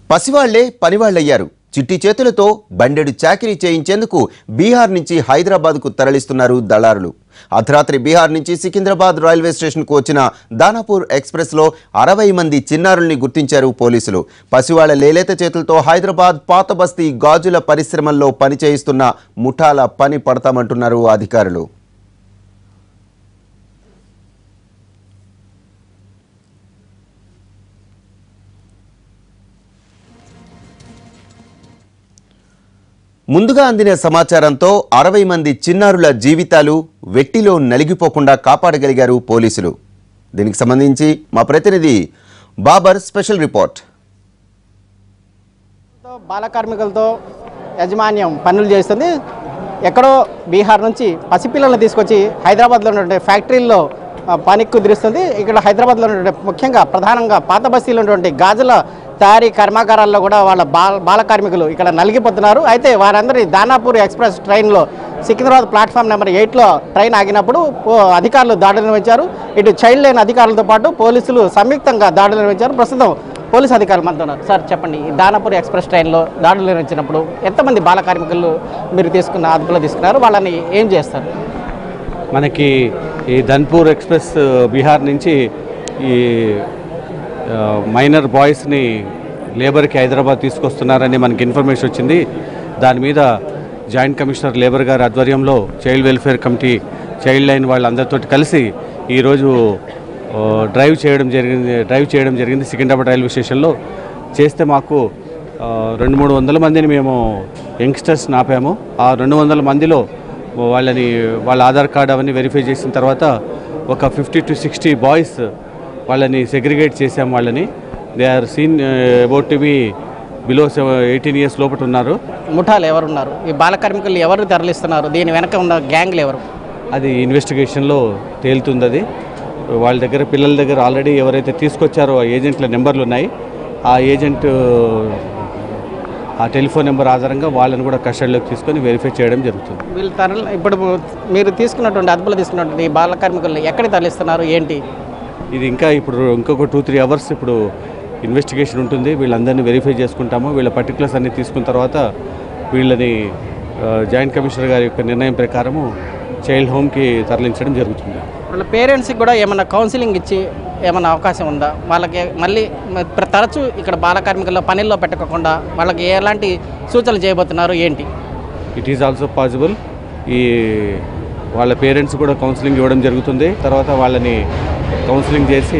పసివాళ్లే పనివాళ్లయ్యారు. చిట్టి చేతులతో బండెడు చాకిరీ చేయించేందుకు బీహార్ నుంచి హైదరాబాద్కు తరలిస్తున్నారు దళారులు. అర్ధరాత్రి బీహార్ నుంచి సికింద్రాబాద్ రైల్వే స్టేషన్కు వచ్చిన దానాపూర్ ఎక్స్ప్రెస్లో 60 మంది చిన్నారుల్ని గుర్తించారు పోలీసులు. పసివాళ్ల లేలేత చేతులతో హైదరాబాద్ పాత బస్తీ గాజుల పరిశ్రమల్లో పని చేయిస్తున్న ముఠాల పని పడతామంటున్నారు అధికారులు. ముందుగా అందిన సమాచారంతో 60 మంది చిన్నారుల జీవితాలు వెట్టిలో నలిగిపోకుండా కాపాడగలిగారు పోలీసులు. దీనికి సంబంధించి మా ప్రతినిధి బాబర్ స్పెషల్ రిపోర్ట్. బాల కార్మికులతో యాజమాన్యం పనులు చేస్తుంది. ఎక్కడో బీహార్ నుంచి పసిపిల్లలను తీసుకొచ్చి హైదరాబాద్లో ఉన్నటువంటి ఫ్యాక్టరీల్లో పనికి కుదిరిస్తుంది. ఇక్కడ హైదరాబాద్లో ఉన్నటువంటి ముఖ్యంగా ప్రధానంగా పాత బస్తీలో ఉన్నటువంటి గాజుల తయారీ కర్మాగారాల్లో కూడా వాళ్ళ బాల కార్మికులు ఇక్కడ నలిగిపోతున్నారు. అయితే వారందరి దానాపూర్ ఎక్స్ప్రెస్ ట్రైన్లో సికింద్రాబాద్ ప్లాట్ఫామ్ నెంబర్ 8లో ట్రైన్ ఆగినప్పుడు అధికారులు దాడులు నిర్వహించారు. ఇటు చైల్డ్ లైన్ అధికారులతో పాటు పోలీసులు సంయుక్తంగా దాడులు నిర్వహించారు. ప్రస్తుతం పోలీసు అధికారులు మనతో ఉన్నారు. సార్ చెప్పండి, ఈ దానాపూర్ ఎక్స్ప్రెస్ ట్రైన్లో దాడులు నిర్వహించినప్పుడు ఎంతమంది బాల కార్మికులు మీరు అదుపులో తీసుకున్నారు? వాళ్ళని ఏం చేస్తారు? మనకి ఈ ధన్పూర్ ఎక్స్ప్రెస్ బీహార్ నుంచి ఈ మైనర్ బాయ్స్ని లేబర్కి హైదరాబాద్ తీసుకొస్తున్నారని మనకి ఇన్ఫర్మేషన్ వచ్చింది. దాని మీద జాయింట్ కమిషనర్ లేబర్ గారి ఆధ్వర్యంలో child welfare committee, child line వాళ్ళందరితో కలిసి ఈరోజు డ్రైవ్ చేయడం జరిగింది సికింద్రాబాద్ రైల్వే స్టేషన్లో. చేస్తే మాకు 200-300 మందిని మేము యంగ్స్టర్స్ని ఆపాము. ఆ 200 మందిలో వాళ్ళ ఆధార్ కార్డు అవన్నీ వెరిఫై చేసిన తర్వాత ఒక 50 to 60 బాయ్స్ వాళ్ళని సెగ్రిగేట్ చేసాం. వాళ్ళని they are seen about to be below 18 years లోపల ఉన్నారు. ముఠాలు ఎవరున్నారు? ఈ బాల కార్మికులు ఎవరు తరలిస్తున్నారు? దీని వెనక ఉన్న గ్యాంగ్లు ఎవరు? అది ఇన్వెస్టిగేషన్లో తేలుతుంది. అది వాళ్ళ దగ్గర పిల్లల దగ్గర ఆల్రెడీ ఎవరైతే తీసుకొచ్చారో ఆ ఏజెంట్ల నెంబర్లు ఉన్నాయి. ఆ ఏజెంట్ ఆ టెలిఫోన్ నెంబర్ ఆధారంగా వాళ్ళని కూడా కస్టడీలోకి తీసుకొని వెరిఫై చేయడం జరుగుతుంది. ఇప్పుడు మీరు అదుపులో తీసుకున్నటువంటి బాల కార్మికులు ఎక్కడికి తరలిస్తున్నారు, ఏంటి? ఇది ఇంకొక 2-3 hours ఇప్పుడు ఇన్వెస్టిగేషన్ ఉంటుంది. వీళ్ళందరినీ వెరిఫై చేసుకుంటాము. వీళ్ళ పర్టికులర్స్ అన్ని తీసుకున్న తర్వాత వీళ్ళని జాయింట్ కమిషనర్ గారి యొక్క నిర్ణయం ప్రకారము చైల్డ్ హోమ్కి తరలించడం జరుగుతుంది. వాళ్ళ పేరెంట్స్కి కూడా ఏమన్నా కౌన్సిలింగ్ ఇచ్చి ఏమన్నా అవకాశం ఉందా? వాళ్ళకి మళ్ళీ తరచూ ఇక్కడ బాల కార్మికుల్లో పనుల్లో పెట్టకుండా వాళ్ళకి ఎలాంటి సూచనలు చేయబోతున్నారు, ఏంటి? It is also possible. వాళ్ళ పేరెంట్స్ కూడా కౌన్సిలింగ్ ఇవ్వడం జరుగుతుంది. తర్వాత వాళ్ళని కౌన్సిలింగ్ చేసి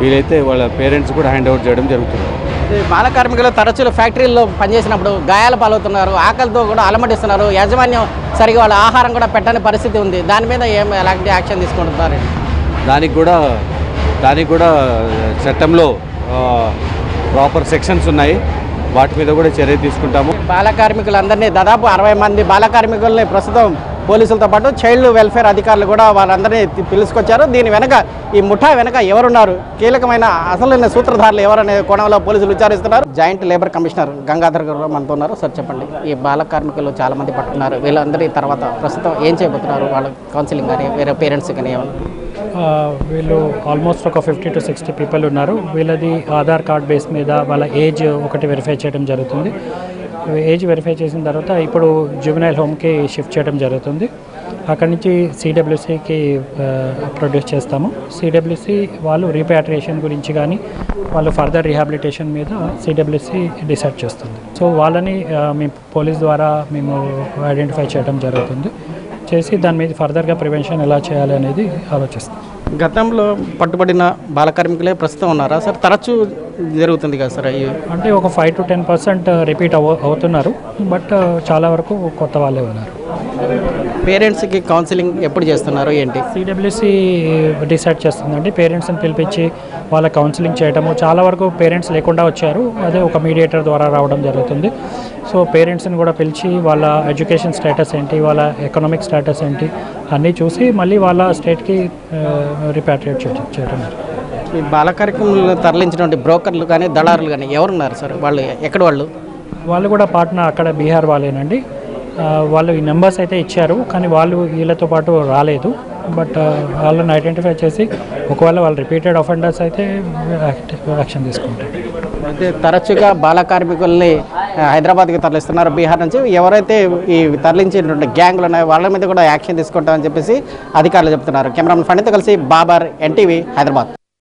వీలైతే వాళ్ళ పేరెంట్స్ కూడా హ్యాండ్ ఓవర్ చేయడం జరుగుతుంది. బాల కార్మికులు తరచూ ఫ్యాక్టరీల్లో పనిచేసినప్పుడు గాయాల పాలవుతున్నారు, ఆకలితో కూడా అలమటిస్తున్నారు. యాజమాన్యం సరిగా వాళ్ళ ఆహారం కూడా పెట్టని పరిస్థితి ఉంది. దాని మీద ఎలాంటి యాక్షన్ తీసుకుంటున్నారు? దానికి కూడా చట్టంలో ప్రాపర్ సెక్షన్స్ ఉన్నాయి. వాటి మీద కూడా చర్య తీసుకుంటాము. బాల కార్మికులందరినీ దాదాపు 60 మంది బాల కార్మికుల్ని ప్రస్తుతం పోలీసులతో పాటు చైల్డ్ వెల్ఫేర్ అధికారులు కూడా వాళ్ళందరినీ పిలుచుకొచ్చారు. దీని వెనక ఈ ముఠా వెనక ఎవరున్నారు, కీలకమైన అసలైన సూత్రధారులు ఎవరనే కోణంలో పోలీసులు విచారిస్తున్నారు. జాయింట్ లేబర్ కమిషనర్ గంగాధర్ గారు మనతో ఉన్నారు. సార్ చెప్పండి, ఈ బాల కార్మికులు చాలా మంది పట్టుకున్నారు. వీళ్ళందరి తర్వాత ప్రస్తుతం ఏం చేయబోతున్నారు? వాళ్ళ కౌన్సిలింగ్ కానీ వేరే పేరెంట్స్ కానీ ఏమన్నా? వీళ్ళు ఆల్మోస్ట్ ఒక 50 to 60 పీపుల్ ఉన్నారు. వీళ్ళది ఆధార్ కార్డ్ బేస్ మీద వాళ్ళ ఏజ్ ఒకటి వెరిఫై చేయడం జరుగుతుంది. ఏజ్ వెరిఫై చేసిన తర్వాత ఇప్పుడు జువెనైల్ హోమ్కి షిఫ్ట్ చేయడం జరుగుతుంది. అక్కడి నుంచి సిడబ్ల్యూసికి ప్రొడ్యూస్ చేస్తాము. సిడబ్ల్యూసి వాళ్ళు రీపాట్రియేషన్ గురించి కానీ వాళ్ళు ఫర్దర్ రీహాబిలిటేషన్ మీద సిడబ్ల్యూసి డిసైడ్ చేస్తుంది. సో వాళ్ళని మీ పోలీస్ ద్వారా మేము ఐడెంటిఫై చేయడం జరుగుతుంది. చేసి దాని మీద ఫర్దర్గా ప్రివెన్షన్ ఎలా చేయాలి అనేది ఆలోచిస్తాం. గతంలో పట్టుబడిన బాల కార్మికులే ప్రస్తుతం ఉన్నారా సార్? తరచూ జరుగుతుంది కదా సార్? అంటే ఒక 5 to 10% రిపీట్ అవుతున్నారు. బట్ చాలా వరకు కొత్త వాళ్ళే ఉన్నారు. పేరెంట్స్కి కౌన్సిలింగ్ ఎప్పుడు చేస్తున్నారు, ఏంటి? సిడబ్ల్యూసి డిసైడ్ చేస్తుందండి. పేరెంట్స్ని పిలిపించి వాళ్ళ కౌన్సిలింగ్ చేయడము. చాలా వరకు పేరెంట్స్ లేకుండా వచ్చారు. అదే ఒక మీడియేటర్ ద్వారా రావడం జరుగుతుంది. సో పేరెంట్స్ని కూడా పిలిచి వాళ్ళ ఎడ్యుకేషన్ స్టేటస్ ఏంటి, వాళ్ళ ఎకనామిక్ స్టేటస్ ఏంటి అన్నీ చూసి మళ్ళీ వాళ్ళ స్టేట్కి రిపాట్రియేట్ చేయడం. ఈ బాల కార్మికులను తరలించినటువంటి బ్రోకర్లు కానీ దళారులు కానీ ఎవరున్నారు సార్? వాళ్ళు ఎక్కడ? వాళ్ళు కూడా పాట్నా అక్కడ బీహార్ వాళ్ళేనండి. వాళ్ళు ఈ నెంబర్స్ అయితే ఇచ్చారు, కానీ వాళ్ళు వీళ్ళతో పాటు రాలేదు. బట్ వాళ్ళని ఐడెంటిఫై చేసి ఒకవేళ వాళ్ళు రిపీటెడ్ అఫెండర్స్ అయితే యాక్షన్ తీసుకుంటారు. అయితే తరచుగా బాల కార్మికుల్ని హైదరాబాద్కి తరలిస్తున్నారు బీహార్ నుంచి. ఎవరైతే ఈ తరలించినటువంటి గ్యాంగులు ఉన్నాయో వాళ్ళ మీద కూడా యాక్షన్ తీసుకుంటామని చెప్పేసి అధికారులు చెప్తున్నారు. కెమెరామెన్ ఫణితో కలిసి బాబర్, ఎన్టీవీ, హైదరాబాద్.